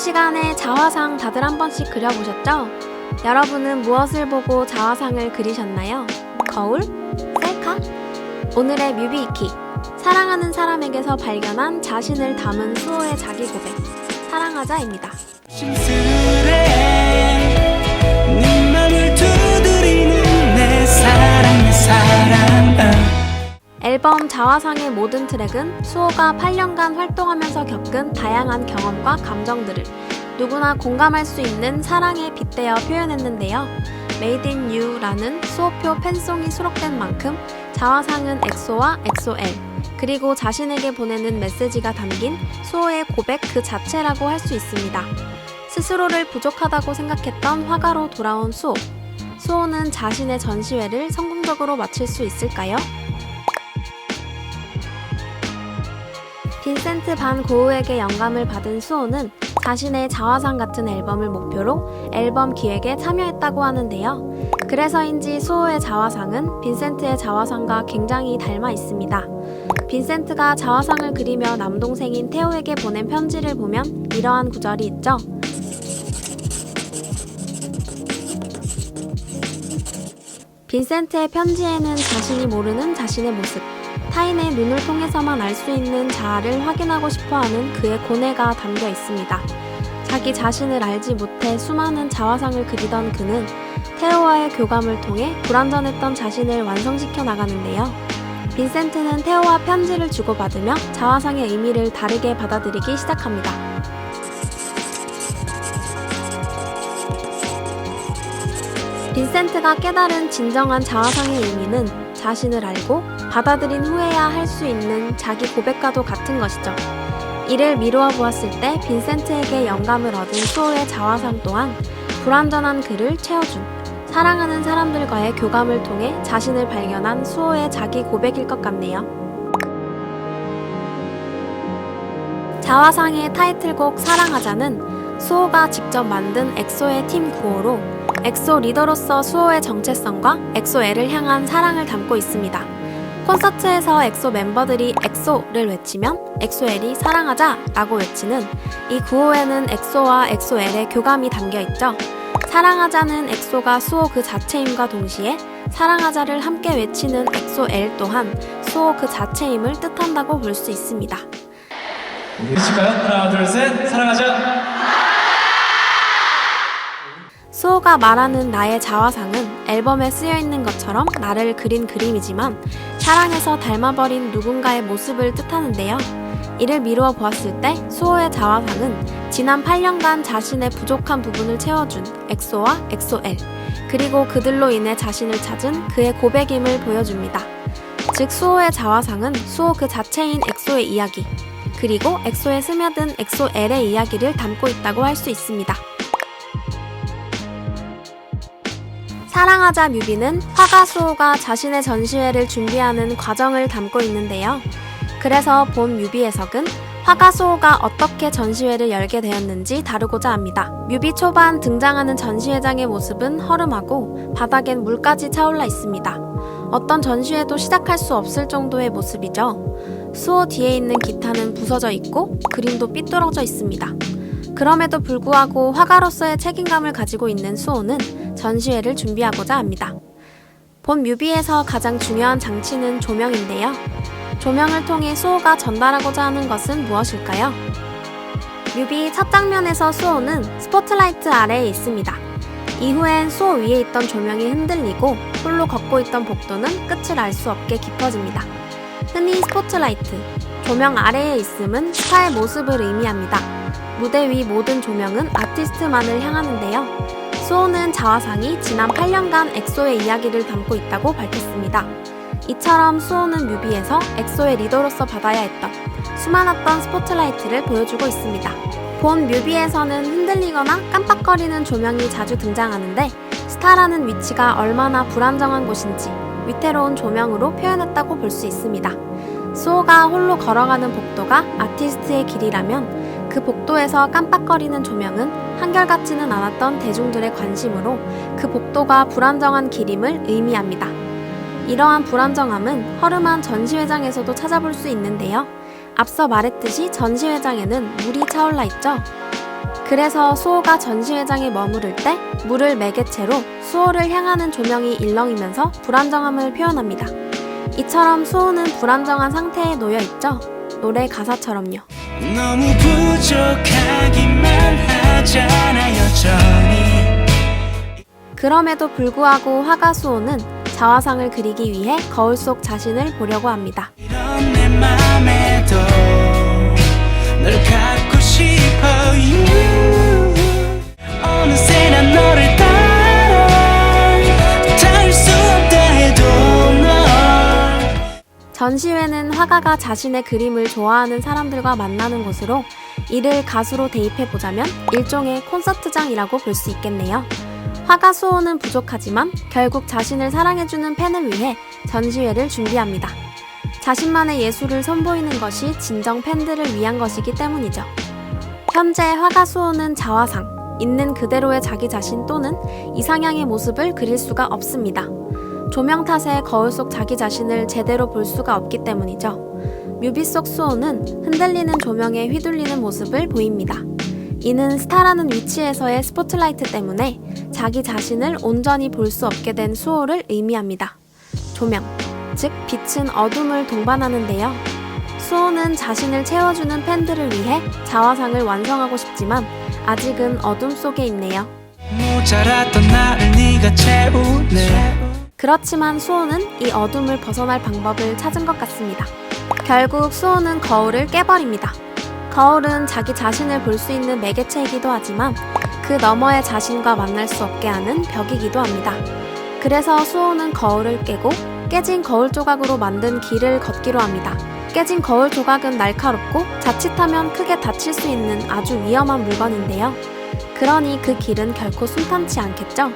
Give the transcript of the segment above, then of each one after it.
시간에 자화상 다들 한 번씩 그려보셨죠? 여러분은 무엇을 보고 자화상을 그리셨나요? 거울? 셀카? 오늘의 뮤비 익히! 사랑하는 사람에게서 발견한 자신을 담은 수호의 자기 고백 사랑하자입니다. 네 맘을 두드리는 내 사랑 앨범 자화상의 모든 트랙은 수호가 8년간 활동하면서 겪은 다양한 경험과 감정들을 누구나 공감할 수 있는 사랑에 빗대어 표현했는데요. Made in You라는 수호표 팬송이 수록된 만큼 자화상은 엑소와 엑소엘 그리고 자신에게 보내는 메시지가 담긴 수호의 고백 그 자체라고 할 수 있습니다. 스스로를 부족하다고 생각했던 화가로 돌아온 수호. 수호는 자신의 전시회를 성공적으로 마칠 수 있을까요? 빈센트 반 고흐에게 영감을 받은 수호는 자신의 자화상 같은 앨범을 목표로 앨범 기획에 참여했다고 하는데요. 그래서인지 수호의 자화상은 빈센트의 자화상과 굉장히 닮아 있습니다. 빈센트가 자화상을 그리며 남동생인 테오에게 보낸 편지를 보면 이러한 구절이 있죠. 빈센트의 편지에는 자신이 모르는 자신의 모습, 타인의 눈을 통해서만 알 수 있는 자아를 확인하고 싶어하는 그의 고뇌가 담겨 있습니다. 자기 자신을 알지 못해 수많은 자화상을 그리던 그는 테오와의 교감을 통해 불완전했던 자신을 완성시켜 나가는데요. 빈센트는 테오와 편지를 주고받으며 자화상의 의미를 다르게 받아들이기 시작합니다. 빈센트가 깨달은 진정한 자화상의 의미는 자신을 알고 받아들인 후에야 할 수 있는 자기 고백과도 같은 것이죠. 이를 미루어 보았을 때 빈센트에게 영감을 얻은 수호의 자화상 또한 불완전한 그를 채워준 사랑하는 사람들과의 교감을 통해 자신을 발견한 수호의 자기 고백일 것 같네요. 자화상의 타이틀곡 사랑하자는 수호가 직접 만든 엑소의 팀 구호로 엑소 리더로서 수호의 정체성과 엑소엘을 향한 사랑을 담고 있습니다. 콘서트에서 엑소 멤버들이 엑소를 외치면 엑소엘이 사랑하자 라고 외치는 이 구호에는 엑소와 엑소엘의 교감이 담겨있죠. 사랑하자는 엑소가 수호 그 자체임과 동시에 사랑하자를 함께 외치는 엑소엘 또한 수호 그 자체임을 뜻한다고 볼 수 있습니다. 외칠까요? 하나 둘 셋 사랑하자. 수호가 말하는 나의 자화상은 앨범에 쓰여있는 것처럼 나를 그린 그림이지만 사랑에서 닮아버린 누군가의 모습을 뜻하는데요. 이를 미루어 보았을 때 수호의 자화상은 지난 8년간 자신의 부족한 부분을 채워준 엑소와 엑소엘 그리고 그들로 인해 자신을 찾은 그의 고백임을 보여줍니다. 즉 수호의 자화상은 수호 그 자체인 엑소의 이야기 그리고 엑소에 스며든 엑소엘의 이야기를 담고 있다고 할 수 있습니다. 사랑하자 뮤비는 화가 수호가 자신의 전시회를 준비하는 과정을 담고 있는데요. 그래서 본 뮤비 해석은 화가 수호가 어떻게 전시회를 열게 되었는지 다루고자 합니다. 뮤비 초반 등장하는 전시회장의 모습은 허름하고 바닥엔 물까지 차올라 있습니다. 어떤 전시회도 시작할 수 없을 정도의 모습이죠. 수호 뒤에 있는 기타는 부서져 있고 그림도 삐뚤어져 있습니다. 그럼에도 불구하고 화가로서의 책임감을 가지고 있는 수호는 전시회를 준비하고자 합니다. 본 뮤비에서 가장 중요한 장치는 조명인데요. 조명을 통해 수호가 전달하고자 하는 것은 무엇일까요? 뮤비 첫 장면에서 수호는 스포트라이트 아래에 있습니다. 이후엔 수호 위에 있던 조명이 흔들리고 홀로 걷고 있던 복도는 끝을 알 수 없게 깊어집니다. 흔히 스포트라이트, 조명 아래에 있음은 스타의 모습을 의미합니다. 무대 위 모든 조명은 아티스트만을 향하는데요. 수호는 자화상이 지난 8년간 엑소의 이야기를 담고 있다고 밝혔습니다. 이처럼 수호는 뮤비에서 엑소의 리더로서 받아야 했던 수많았던 스포트라이트를 보여주고 있습니다. 본 뮤비에서는 흔들리거나 깜빡거리는 조명이 자주 등장하는데 스타라는 위치가 얼마나 불안정한 곳인지 위태로운 조명으로 표현했다고 볼 수 있습니다. 수호가 홀로 걸어가는 복도가 아티스트의 길이라면 그 복도에서 깜빡거리는 조명은 한결같지는 않았던 대중들의 관심으로 그 복도가 불안정한 길임을 의미합니다. 이러한 불안정함은 허름한 전시회장에서도 찾아볼 수 있는데요. 앞서 말했듯이 전시회장에는 물이 차올라 있죠. 그래서 수호가 전시회장에 머무를 때 물을 매개체로 수호를 향하는 조명이 일렁이면서 불안정함을 표현합니다. 이처럼 수호는 불안정한 상태에 놓여 있죠. 노래 가사처럼요. 너무 부족하기만 하잖아 여전히. 그럼에도 불구하고 화가 수호는 자화상을 그리기 위해 거울 속 자신을 보려고 합니다. 이런 내 맘에도 널 갖고 싶어 you. 어느새 난 너를 따라 닿을 수 없다 해도 널. 전시회는 화가가 자신의 그림을 좋아하는 사람들과 만나는 곳으로 이를 가수로 대입해보자면 일종의 콘서트장이라고 볼 수 있겠네요. 화가 수호는 부족하지만 결국 자신을 사랑해주는 팬을 위해 전시회를 준비합니다. 자신만의 예술을 선보이는 것이 진정 팬들을 위한 것이기 때문이죠. 현재 화가 수호는 자화상, 있는 그대로의 자기 자신 또는 이상향의 모습을 그릴 수가 없습니다. 조명 탓에 거울 속 자기 자신을 제대로 볼 수가 없기 때문이죠. 뮤비 속 수호는 흔들리는 조명에 휘둘리는 모습을 보입니다. 이는 스타라는 위치에서의 스포트라이트 때문에 자기 자신을 온전히 볼 수 없게 된 수호를 의미합니다. 조명, 즉 빛은 어둠을 동반하는데요. 수호는 자신을 채워주는 팬들을 위해 자화상을 완성하고 싶지만 아직은 어둠 속에 있네요. 모자랐던 나를 네가 채우네. 그렇지만 수호는 이 어둠을 벗어날 방법을 찾은 것 같습니다. 결국 수호는 거울을 깨버립니다. 거울은 자기 자신을 볼 수 있는 매개체이기도 하지만 그 너머의 자신과 만날 수 없게 하는 벽이기도 합니다. 그래서 수호는 거울을 깨고 깨진 거울 조각으로 만든 길을 걷기로 합니다. 깨진 거울 조각은 날카롭고 자칫하면 크게 다칠 수 있는 아주 위험한 물건인데요. 그러니 그 길은 결코 순탄치 않겠죠?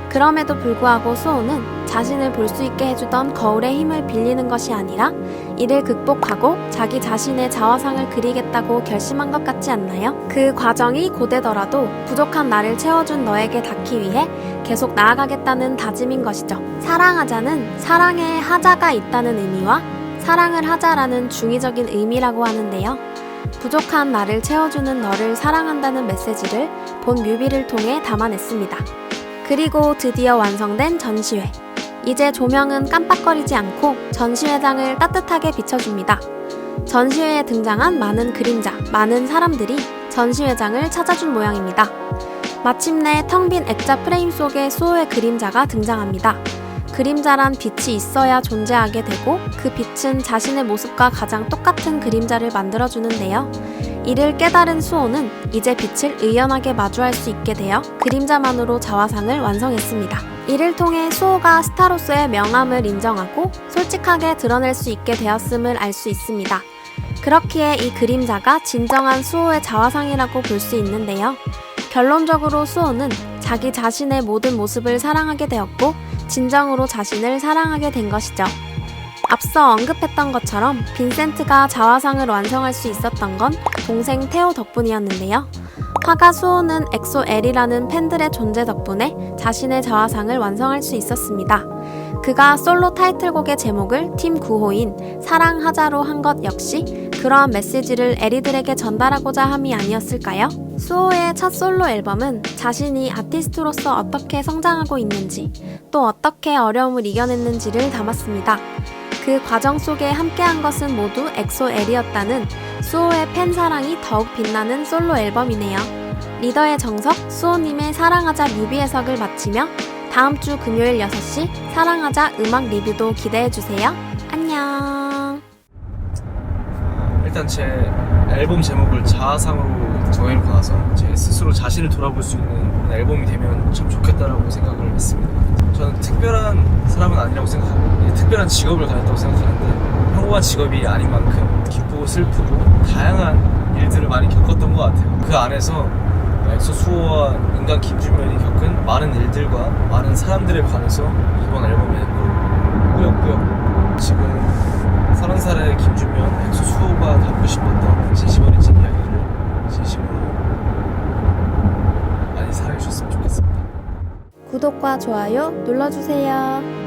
그럼에도 불구하고 수호는 자신을 볼 수 있게 해주던 거울의 힘을 빌리는 것이 아니라 이를 극복하고 자기 자신의 자화상을 그리겠다고 결심한 것 같지 않나요? 그 과정이 고되더라도 부족한 나를 채워준 너에게 닿기 위해 계속 나아가겠다는 다짐인 것이죠. 사랑하자는 사랑에 하자가 있다는 의미와 사랑을 하자라는 중의적인 의미라고 하는데요. 부족한 나를 채워주는 너를 사랑한다는 메시지를 본 뮤비를 통해 담아냈습니다. 그리고 드디어 완성된 전시회. 이제 조명은 깜빡거리지 않고 전시회장을 따뜻하게 비춰줍니다. 전시회에 등장한 많은 그림자, 많은 사람들이 전시회장을 찾아준 모양입니다. 마침내 텅 빈 액자 프레임 속에 수호의 그림자가 등장합니다. 그림자란 빛이 있어야 존재하게 되고 그 빛은 자신의 모습과 가장 똑같은 그림자를 만들어주는데요. 이를 깨달은 수호는 이제 빛을 의연하게 마주할 수 있게 되어 그림자만으로 자화상을 완성했습니다. 이를 통해 수호가 스타로서의 명함을 인정하고 솔직하게 드러낼 수 있게 되었음을 알 수 있습니다. 그렇기에 이 그림자가 진정한 수호의 자화상이라고 볼 수 있는데요. 결론적으로 수호는 자기 자신의 모든 모습을 사랑하게 되었고 진정으로 자신을 사랑하게 된 것이죠. 앞서 언급했던 것처럼 빈센트가 자화상을 완성할 수 있었던 건 동생 테오 덕분이었는데요. 화가 수호는 엑소엘이라는 팬들의 존재 덕분에 자신의 자화상을 완성할 수 있었습니다. 그가 솔로 타이틀곡의 제목을 팀 9호인 사랑하자로 한 것 역시 그러한 메시지를 에리들에게 전달하고자 함이 아니었을까요? 수호의 첫 솔로 앨범은 자신이 아티스트로서 어떻게 성장하고 있는지 또 어떻게 어려움을 이겨냈는지를 담았습니다. 그 과정 속에 함께한 것은 모두 엑소엘이었다는 수호의 팬 사랑이 더욱 빛나는 솔로 앨범이네요. 리더의 정석, 수호님의 사랑하자 뮤비 해석을 마치며 다음 주 금요일 6시 사랑하자 음악 리뷰도 기대해주세요. 안녕. 일단 제 앨범 제목을 자아상으로 정해놓고 나서 제 스스로 자신을 돌아볼 수 있는 앨범이 되면 참 좋겠다라고 생각을 했습니다. 저는 특별한 사람은 아니라고 생각하고 특별한 직업을 가졌다고 생각하는데 평범한 직업이 아닌 만큼 기쁘고 슬프고 다양한 일들을 많이 겪었던 것 같아요. 그 안에서 엑소 수호와 인간 김준면이 겪은 많은 일들과 많은 사람들에 관해서 이번 앨범에 꾸역꾸역 지금 30살의 김준면, 엑소 수호가 담고 싶었던 진심 어린 찐 이야기를 진심으로 많이 사랑해주셨으면 좋겠습니다. 구독과 좋아요 눌러주세요.